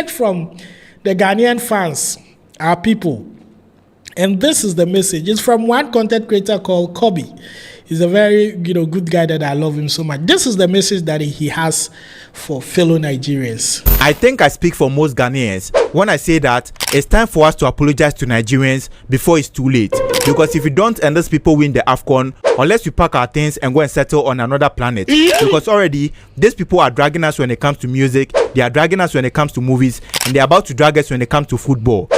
From the Ghanaian fans, our people. And this is the message. It's from one content creator called Kobe. He's a very, good guy that I love him so much. This is the message that he has for fellow Nigerians. I think I speak for most Ghanaians when I say that it's time for us to apologize to Nigerians before it's too late. Because if we don't and those people win the AFCON, unless we pack our things and go and settle on another planet. Because already, these people are dragging us when it comes to music, they are dragging us when it comes to movies, and they're about to drag us when it comes to football.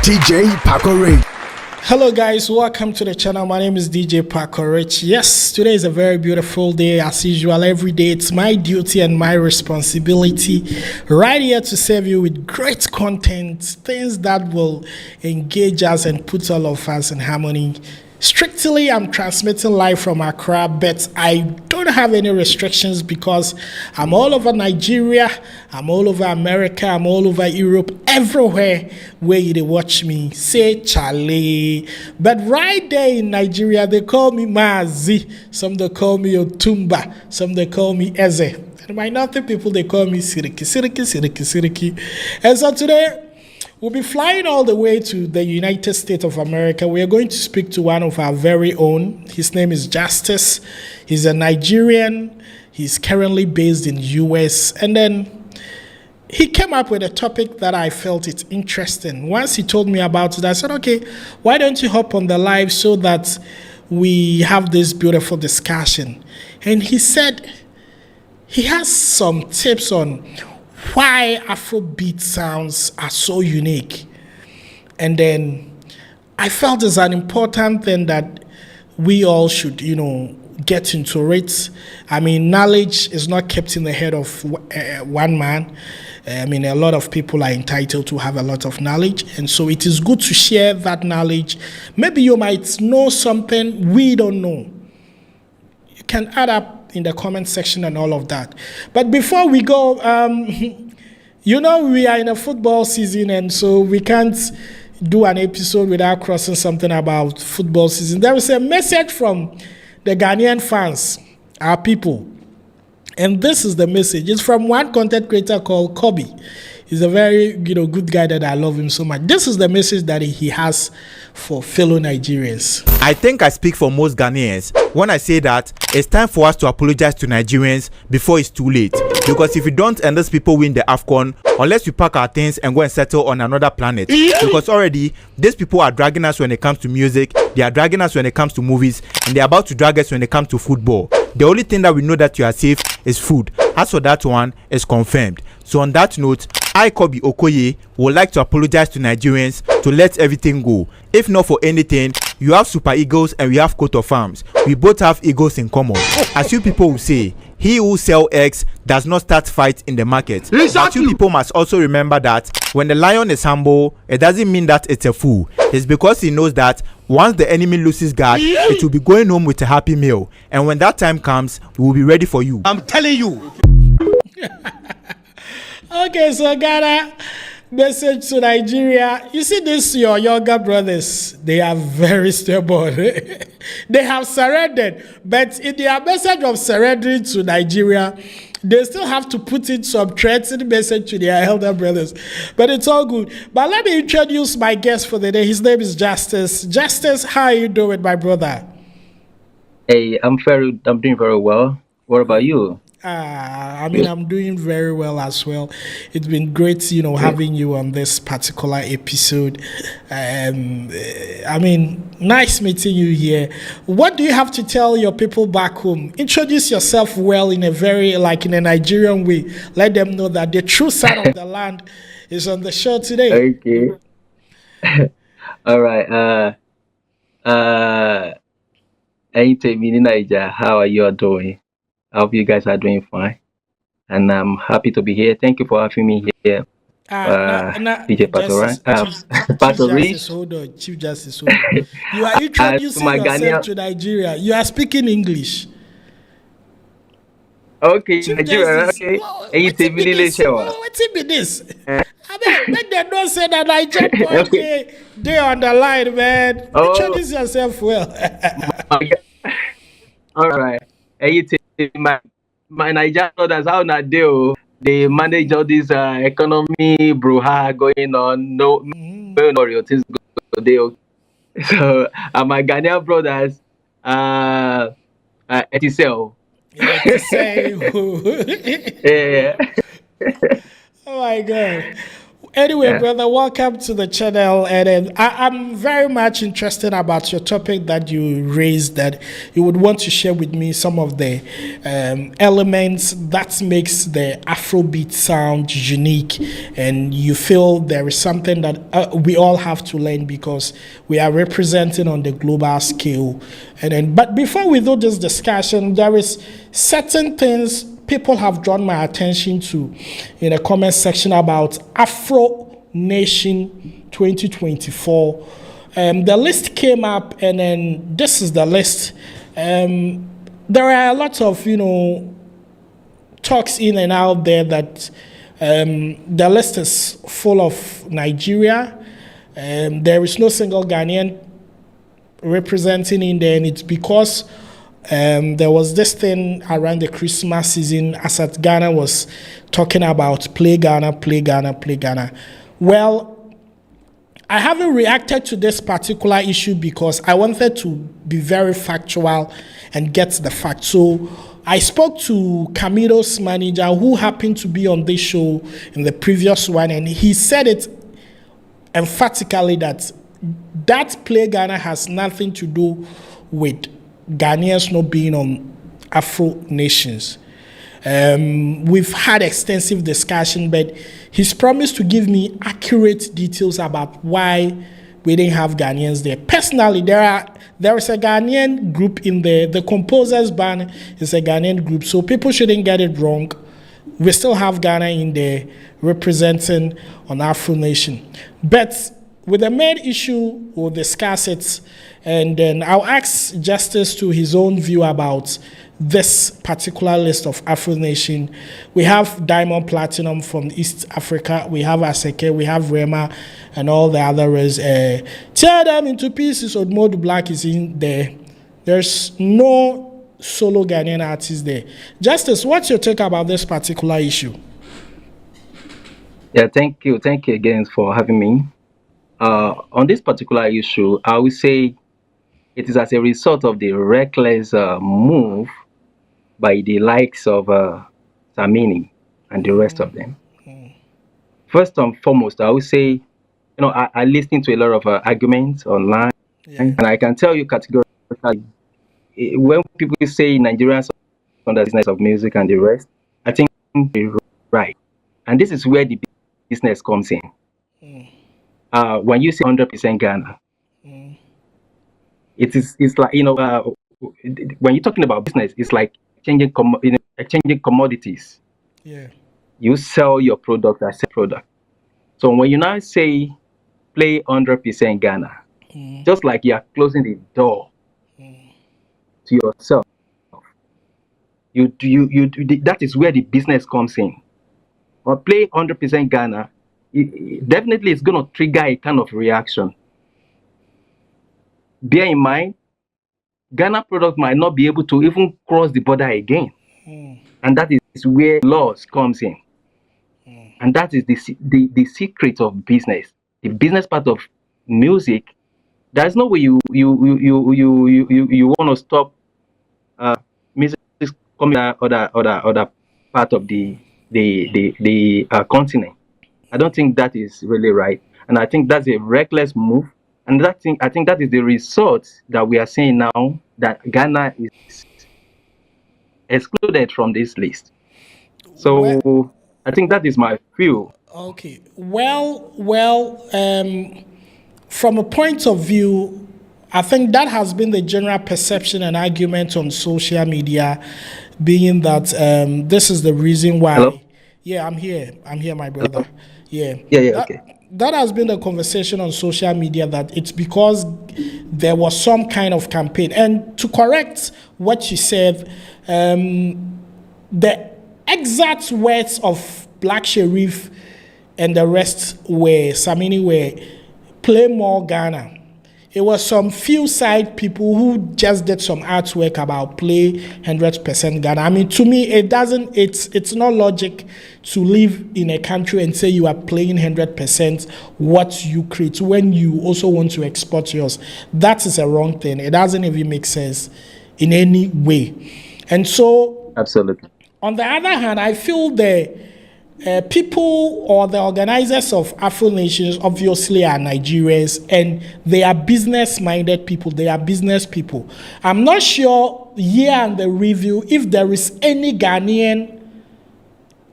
DJ Paco. Hello guys, welcome to the channel. My name is DJ Paco. Yes, today is a very beautiful day. As usual, every day it's my duty and my responsibility right here to serve you with great content, things that will engage us and put all of us in harmony. Strictly, I'm transmitting live from Accra, but I don't have any restrictions because I'm all over Nigeria, I'm all over America, I'm all over Europe, everywhere where you watch me. Say Charlie. But right there in Nigeria, they call me Mazi. Some they call me Otumba. Some they call me Eze. And my northern people, they call me Siriki. And so today, we'll be flying all the way to the United States of America. We are going to speak to one of our very own. His name is Justice. He's a Nigerian. He's currently based in the US. And then he came up with a topic that I felt it's interesting. Once he told me about it, I said, okay, why don't you hop on the live so that we have this beautiful discussion? And he said he has some tips on why Afrobeat sounds are so unique. And then I felt it's an important thing that we all should, get into it. I mean, knowledge is not kept in the head of one man. I mean, a lot of people are entitled to have a lot of knowledge. And so it is good to share that knowledge. Maybe you might know something we don't know. You can add up in the comment section and all of that. But before we go, we are in a football season, and so we can't do an episode without crossing something about football season. There is a message from the Ghanaian fans, our people. And this is the message. It's from one content creator called Kobe. He's a very, good guy that I love him so much. This is the message that he has for fellow Nigerians. I think I speak for most Ghanaians when I say that it's time for us to apologize to Nigerians before it's too late. Because if we don't and those people win the AFCON, unless we pack our things and go and settle on another planet. Because already, these people are dragging us when it comes to music, they are dragging us when it comes to movies, and they're about to drag us when it comes to football. The only thing that we know that you are safe is food. As for that one, it's confirmed. So on that note, I, Kobe Okoye, would like to apologize to Nigerians to let everything go. If not for anything, you have Super Eagles and we have Coat of Arms. We both have egos in common. As you people will say, he who sells eggs does not start fight in the market. But you people must also remember that when the lion is humble, it doesn't mean that it's a fool. It's because he knows that once the enemy loses guard, it will be going home with a happy meal. And when that time comes, we will be ready for you. I'm telling you. Okay, so Ghana, message to Nigeria. You see this, your younger brothers, they are very stubborn. They have surrendered. But in their message of surrendering to Nigeria, they still have to put in some threatening message to their elder brothers. But it's all good. But let me introduce my guest for the day. His name is Justice. Justice, how are you doing, my brother? Hey, I'm doing very well. What about you? I'm doing very well as well. It's been great, having you on this particular episode. Nice meeting you here. What do you have to tell your people back home? Introduce yourself well in a very, in a Nigerian way. Let them know that the true son of the land is on the show today. Okay. All right. Niger, how are you all doing? I hope you guys are doing fine. And I'm happy to be here. Thank you for having me here. DJ Hold on, Chief Justice. Hold on. You are introducing yourself to Nigeria. You are speaking English. Okay, Chief Nigeria. Okay. What's it be this? Make them not say that Nigeria they on the line, man. Introduce yourself well. All right. And you take my Nigerian brothers, how na deal? They manage all this economy brouhaha going on. No, no real things go deal. So, my Ghanaian brothers, Etisel. Yeah, to say. Yeah. Oh my god. Anyway, Yeah. brother, welcome to the channel. And I'm very much interested about your topic that you raised, that you would want to share with me some of the elements that makes the Afrobeat sound unique. And you feel there is something that we all have to learn because we are representing on the global scale. But before we do this discussion, there is certain things people have drawn my attention to in the comment section about Afro Nation 2024. The list came up, and then this is the list. There are a lot of, talks in and out there that the list is full of Nigeria. There is no single Ghanaian representing in there, and it's because there was this thing around the Christmas season. Asat Ghana was talking about play Ghana, play Ghana, play Ghana. Well, I haven't reacted to this particular issue because I wanted to be very factual and get the facts. So I spoke to Camilo's manager, who happened to be on this show in the previous one, and he said it emphatically that play Ghana has nothing to do with Ghanaians not being on Afro Nations. We've had extensive discussion, but he's promised to give me accurate details about why we didn't have Ghanaians there. Personally, there is a Ghanaian group in there. The Composers Band is a Ghanaian group, so people shouldn't get it wrong. We still have Ghana in there representing on Afro Nation. But with the main issue, we'll discuss it, and then I'll ask Justice to his own view about this particular list of Afro Nation. We have Diamond Platinum from East Africa, we have Aseke, we have Rema, and all the others. Tear them into pieces. Odmodu Black is in there. There's no solo Ghanaian artist there. Justice, what's your take about this particular issue? Yeah, thank you. Thank you again for having me. On this particular issue, I would say it is as a result of the reckless move by the likes of Samini and the rest of them. First and foremost, I would say, I listen to a lot of arguments online, and I can tell you categorically, when people say Nigerians on the business of music and the rest, I think they're right. And this is where the business comes in. When you say 100% Ghana, it's like, when you're talking about business, it's like exchanging commodities. Yeah. You sell your product as a product. So when you now say play 100% Ghana, just like you are closing the door to yourself, that is where the business comes in. Or play 100% Ghana, definitely it's going to trigger a kind of reaction. Bear in mind, Ghana product might not be able to even cross the border again. And that is where laws comes in. And that is the secret of business. The business part of music, there's no way you want to stop music coming other part of the continent. I don't think that is really right. And I think that's a reckless move. And I think that is the result that we are seeing now, that Ghana is excluded from this list. So I think that is my view. Okay. Well, from a point of view, I think that has been the general perception and argument on social media, being that this is the reason why. Hello? Yeah, I'm here, my brother. Hello? Yeah. Okay. That has been the conversation on social media, that it's because there was some kind of campaign. And to correct what you said, the exact words of Black Sherif and the rest Samini were play more Ghana. it was some few side people who just did some artwork about play 100% Ghana. I mean, to me, it's not logic to live in a country and say you are playing 100% what you create when you also want to export yours. That is a wrong thing. It doesn't even make sense in any way. And so, absolutely. On the other hand, I feel the people or the organizers of Afro Nations obviously are Nigerians, and they are business-minded people. They are business people. I'm not sure here in the review if there is any Ghanaian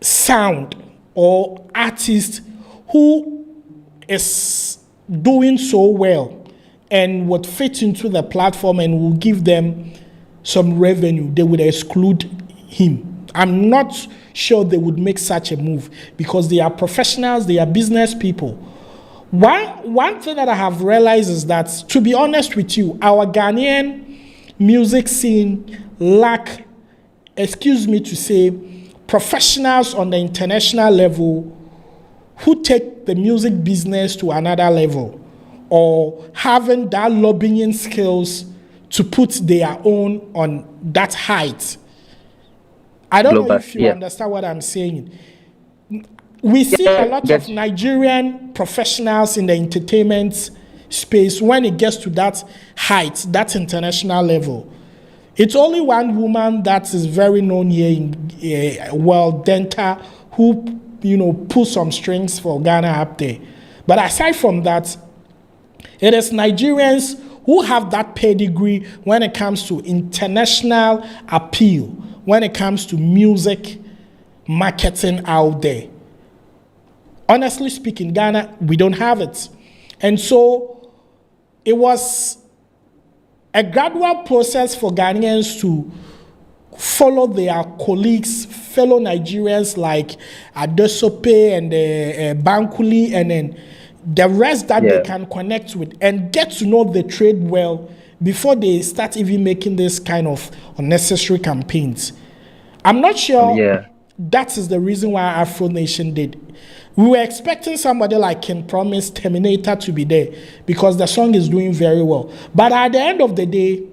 sound or artist who is doing so well and would fit into the platform and will give them some revenue. They would exclude him. I'm not sure they would make such a move because they are professionals, they are business people. One thing that I have realized is that, to be honest with you, our Ghanaian music scene lack, excuse me to say, professionals on the international level who take the music business to another level or having that lobbying skills to put their own on that height. I don't know if you understand what I'm saying. We see a lot of Nigerian professionals in the entertainment space when it gets to that height, that international level. It's only one woman that is very known here in Denta, who, pull some strings for Ghana up there. But aside from that, it is Nigerians who have that pedigree when it comes to international appeal, when it comes to music marketing out there. Honestly speaking, Ghana, we don't have it. And so it was a gradual process for Ghanaians to follow their colleagues, fellow Nigerians like Adesope and Bankuli, and then the rest that they can connect with and get to know the trade well before they start even making this kind of unnecessary campaigns. I'm not sure that is the reason why Afro Nation did. We were expecting somebody like Ken Promise, Terminator to be there because the song is doing very well. But at the end of the day,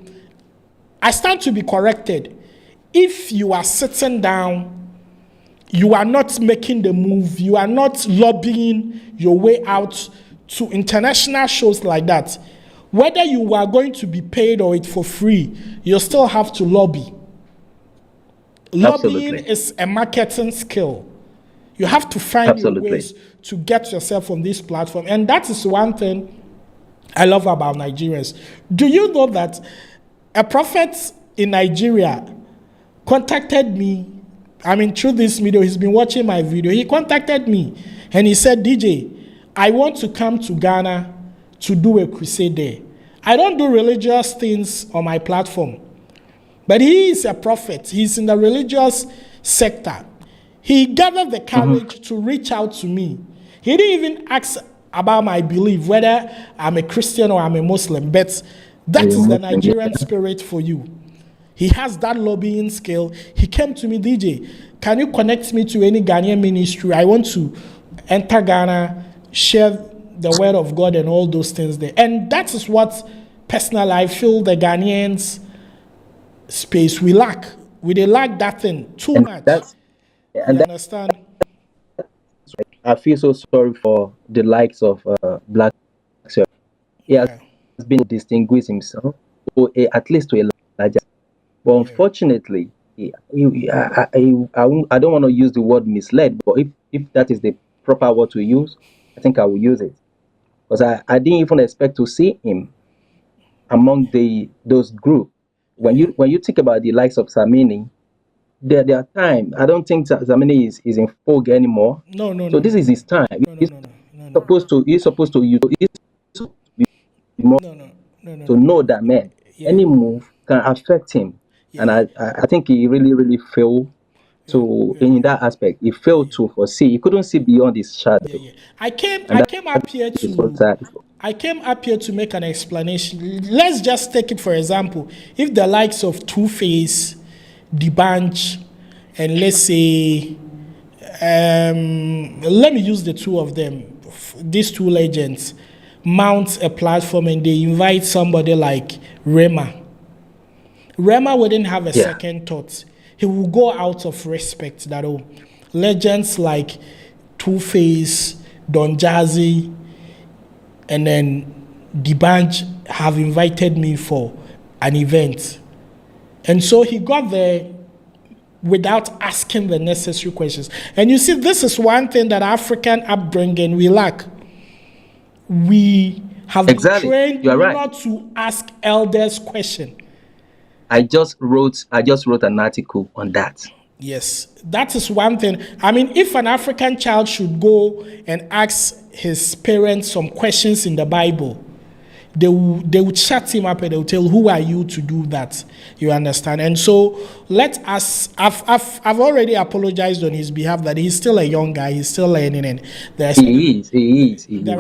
I stand to be corrected. If you are sitting down, you are not making the move, you are not lobbying your way out to international shows like that, whether you are going to be paid or it for free, you still have to lobby. Lobbying is a marketing skill. You have to find your ways to get yourself on this platform. And that is one thing I love about Nigerians. Do you know that a prophet in Nigeria contacted me? I mean, through this video, he's been watching my video. He contacted me and he said, DJ, I want to come to Ghana to do a crusade there. I don't do religious things on my platform, but he is a prophet. He's in the religious sector. He gathered the courage to reach out to me. He didn't even ask about my belief, whether I'm a Christian or I'm a Muslim, but that is the Nigerian spirit for you. He has that lobbying skill. He came to me, DJ, can you connect me to any Ghanaian ministry? I want to enter Ghana, share the word of God and all those things there. And that is what, personally, I feel the Ghanaians space we lack. We lack that thing too much. You understand? I feel so sorry for the likes of Black. He has been distinguished himself, at least to a larger. But unfortunately, I don't want to use the word misled, but if that is the proper word to use, I think I will use it. Because I didn't even expect to see him among those group. When you think about the likes of Samini, their time, I don't think Samini is in vogue anymore. No. So this is his time. He's supposed to know that, man, any move can affect him. And I think he really failed in that aspect. He failed to foresee. He couldn't see beyond his shadow. I came up here to make an explanation. Let's just take it for example. If the likes of Two-Face, D'banj, and let's say, let me use the two of them, these two legends, mount a platform and they invite somebody like Rema wouldn't have a second thought. He will go out of respect that, oh, legends like Two-Face, Don Jazzy, and then D'banj have invited me for an event. And so he got there without asking the necessary questions. And you see, this is one thing that African upbringing we lack. We have been trained not to ask elders questions. I just wrote an article on that. Yes, that is one thing. I mean, if an African child should go and ask his parents some questions in the Bible, they would shut him up and they would tell, who are you to do that? You understand? And so let us, I've already apologized on his behalf that he's still a young guy, he's still learning, and there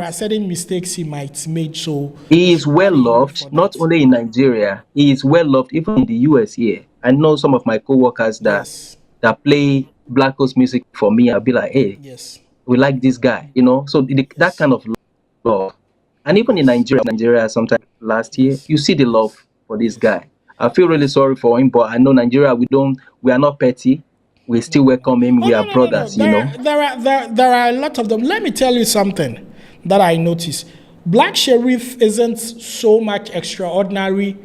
are certain mistakes he might make. So he is well loved, not only in Nigeria, he is well loved even in the US here. I know some of my co-workers that play Black Coast music for me. I'll be like, hey, we like this guy, you know. So that kind of love. And even in Nigeria, sometime last year, you see the love for this guy. I feel really sorry for him, but I know Nigeria, we are not petty. We still welcome him. We are brothers, you know. There are a lot of them. Let me tell you something that I noticed. Black Sheriff isn't so much extraordinary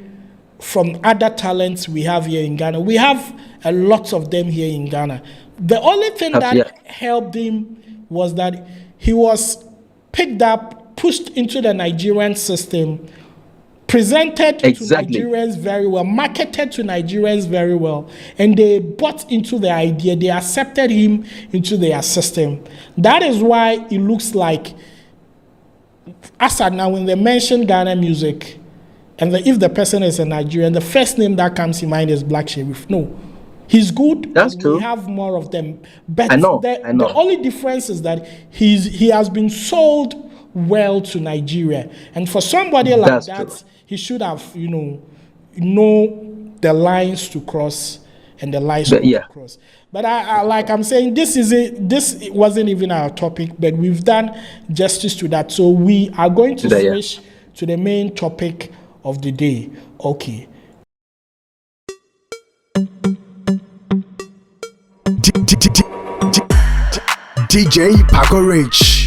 from other talents we have here in Ghana. We have a lot of them here in Ghana. The only thing that helped him was that he was picked up, pushed into the Nigerian system, presented to Nigerians very well, marketed to Nigerians very well, and they bought into the idea. They accepted him into their system. That is why it looks like, as at now, when they mention Ghana music, and if the person is a Nigerian, the first name that comes in mind is Black Sheriff. No. He's good. That's true. We have more of them. But the only difference is that he has been sold well to Nigeria. And for somebody like that, he should have, know the lines to cross and the lines to cross. But I like I'm saying, this wasn't even our topic, but we've done justice to that. So we are going to switch to the main topic of the day. Okay. DJ Paco Rich.